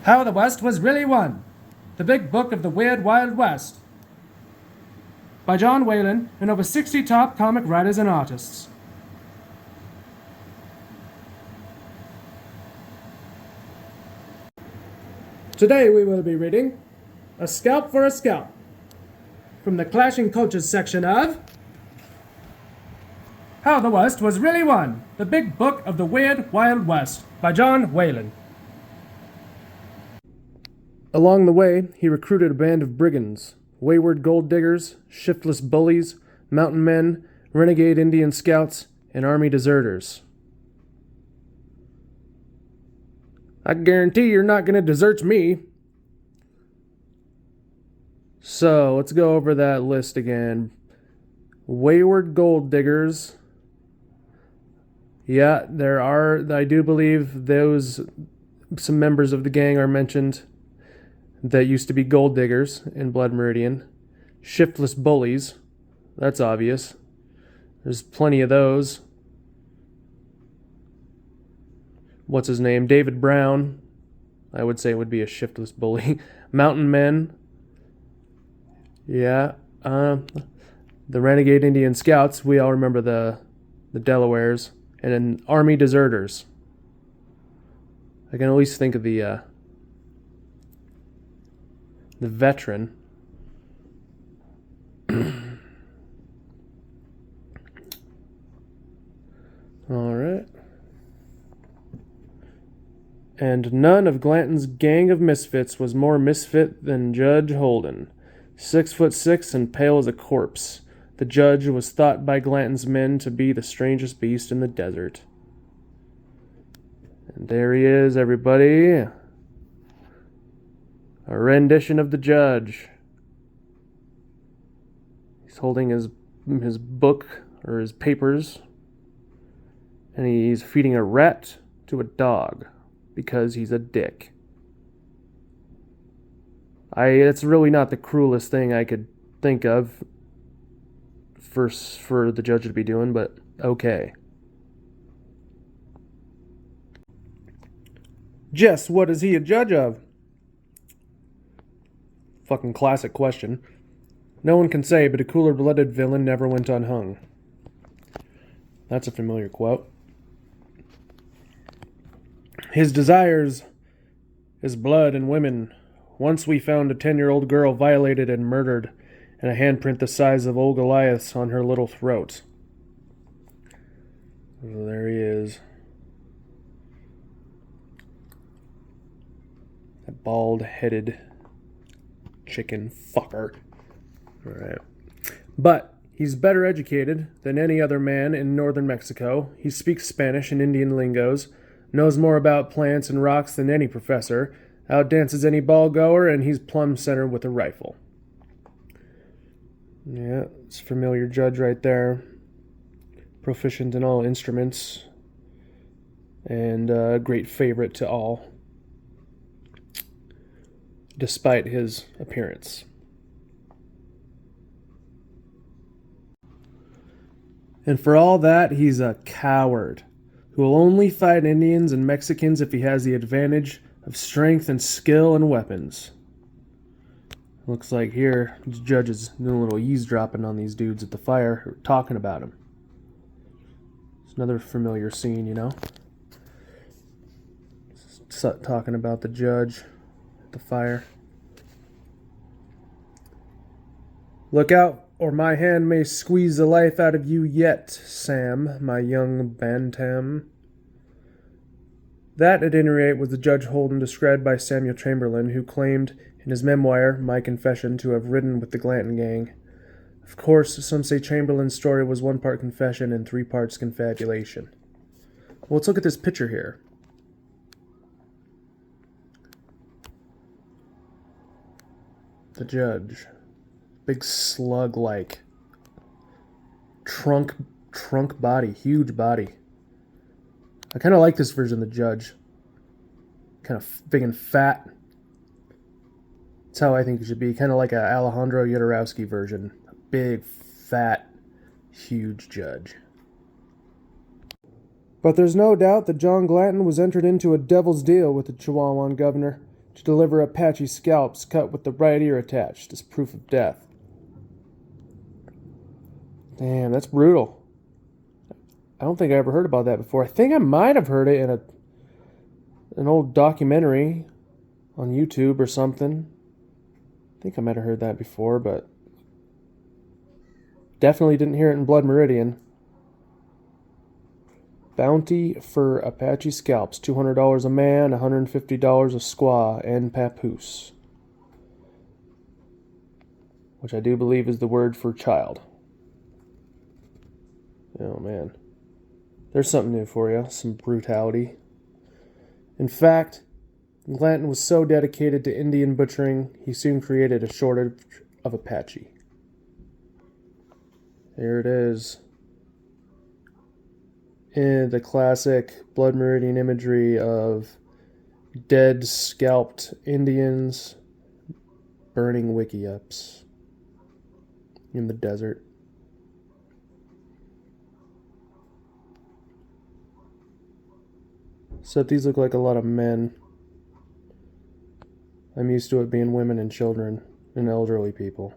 How the West Was Really Won. The Big Book of the Weird Wild West. By John Whalen and over 60 top comic writers and artists. Today we will be reading A Scalp for a Scalp from the Clashing Cultures section of How the West Was Really Won. The Big Book of the Weird Wild West by John Whalen. Along the way, he recruited a band of brigands, wayward gold diggers, shiftless bullies, mountain men, renegade Indian scouts, and army deserters. I guarantee you're not going to desert me. So, let's go over that list again. Wayward gold diggers. Yeah, I do believe some members of the gang are mentioned that used to be gold diggers in Blood Meridian. Shiftless bullies. That's obvious. There's plenty of those. What's his name? David Brown, I would say, would be a shiftless bully. Mountain men. Yeah. The renegade Indian scouts. We all remember the Delawares. And then army deserters. I can at least think of the veteran. All right. And none of Glanton's gang of misfits was more misfit than Judge Holden. 6'6" and pale as a corpse, the judge was thought by Glanton's men to be the strangest beast in the desert. And there he is, everybody. A rendition of the judge. He's holding his book or his papers, and he's feeding a rat to a dog because he's a dick. It's really not the cruelest thing I could think of for the judge to be doing, but okay. Jess, what is he a judge of? Fucking classic question. No one can say, but a cooler-blooded villain never went unhung. That's a familiar quote. His desires is blood and women. Once we found a 10-year-old girl violated and murdered, and a handprint the size of old Goliath's on her little throat. So there he is. That bald-headed chicken fucker. Alright. But he's better educated than any other man in northern Mexico. He speaks Spanish and Indian lingos, knows more about plants and rocks than any professor, outdances any ball goer, and he's plumb center with a rifle. Yeah, it's a familiar judge right there. Proficient in all instruments, and a great favorite to all, despite his appearance. And for all that, he's a coward who will only fight Indians and Mexicans if he has the advantage of strength and skill and weapons. Looks like here, the judge is doing a little eavesdropping on these dudes at the fire, talking about him. It's another familiar scene, you know? Talking about the judge at the fire. Look out, or my hand may squeeze the life out of you yet, Sam, my young bantam. That, at any rate, was the Judge Holden described by Samuel Chamberlain, who claimed in his memoir, My Confession, to have ridden with the Glanton gang. Of course, some say Chamberlain's story was 1 part confession and 3 parts confabulation. Well, let's look at this picture here. The judge. Big slug-like. Trunk body. Huge body. I kind of like this version of the judge. Kind of big and fat. That's how I think it should be. Kind of like a Alejandro Jodorowsky version. A big, fat, huge judge. But there's no doubt that John Glanton was entered into a devil's deal with the Chihuahuan governor. to deliver Apache scalps cut with the right ear attached as proof of death. Damn, that's brutal. I don't think I ever heard about that before. I think I might have heard it in an old documentary on YouTube or something. I think I might have heard that before, but definitely didn't hear it in Blood Meridian. Bounty for Apache scalps, $200 a man, $150 a squaw, and papoose. Which I do believe is the word for child. Oh man. There's something new for you, some brutality. In fact, Glanton was so dedicated to Indian butchering, he soon created a shortage of Apache. There it is. In the classic Blood Meridian imagery of dead, scalped Indians burning wiki-ups in the desert. Except these look like a lot of men. I'm used to it being women and children and elderly people.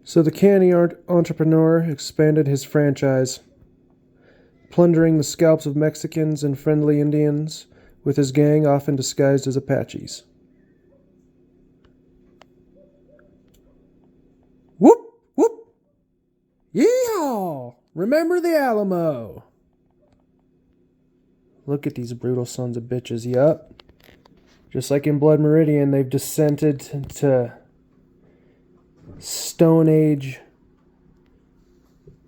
So the canny entrepreneur expanded his franchise, plundering the scalps of Mexicans and friendly Indians with his gang often disguised as Apaches. Whoop, whoop! Yeehaw! Remember the Alamo! Look at these brutal sons of bitches, yup. Just like in Blood Meridian, they've descended to Stone Age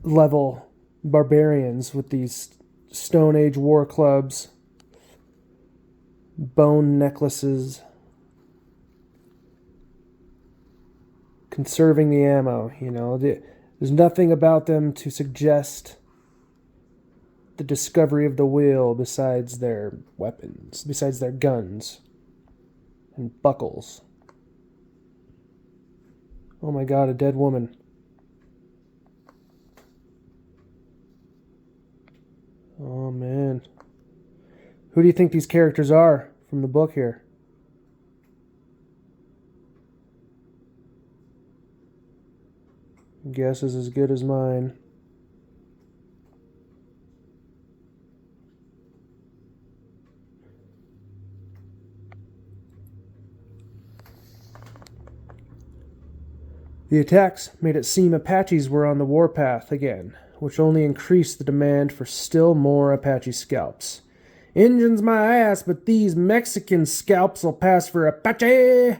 level barbarians with these Stone Age war clubs, bone necklaces, conserving the ammo, you know. There's nothing about them to suggest the discovery of the wheel besides their weapons, besides their guns and buckles. Oh my god, a dead woman. Oh man. Who do you think these characters are from the book here? Guess is as good as mine. The attacks made it seem Apaches were on the warpath again, which only increased the demand for still more Apache scalps. Injuns my ass, but these Mexican scalps will pass for Apache!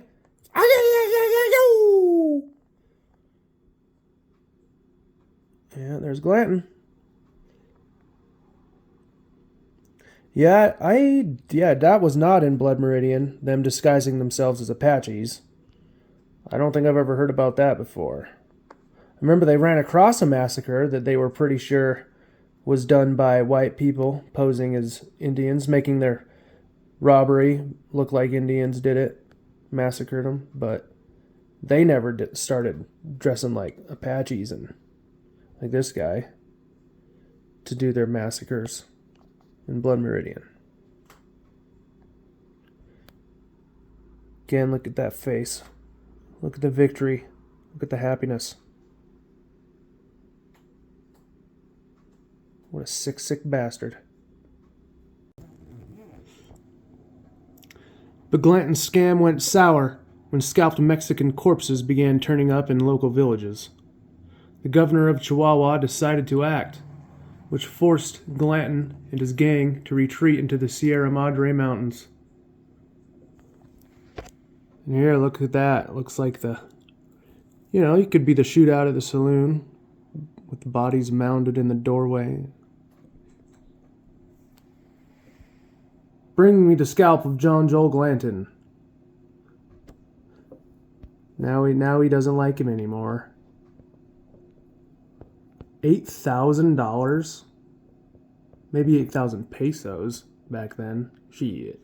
Yeah, there's Glanton. Yeah, that was not in Blood Meridian, them disguising themselves as Apaches. I don't think I've ever heard about that before. I remember they ran across a massacre that they were pretty sure was done by white people posing as Indians, making their robbery look like Indians did it, massacred them, but they never started dressing like Apaches and like this guy to do their massacres in Blood Meridian. Again, look at that face. Look at the victory. Look at the happiness. What a sick, sick bastard. But Glanton's scam went sour when scalped Mexican corpses began turning up in local villages. The governor of Chihuahua decided to act, which forced Glanton and his gang to retreat into the Sierra Madre Mountains. And here, look at that. It looks like it could be the shootout at the saloon with the bodies mounded in the doorway. Bring me the scalp of John Joel Glanton. Now he doesn't like him anymore. $8,000? Maybe 8,000 pesos back then. Shit.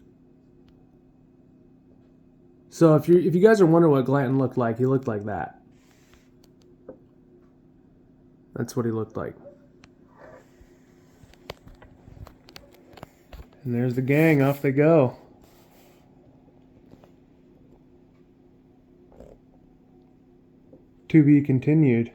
So if you guys are wondering what Glanton looked like, he looked like that. That's what he looked like. And there's the gang. Off they go. To be continued.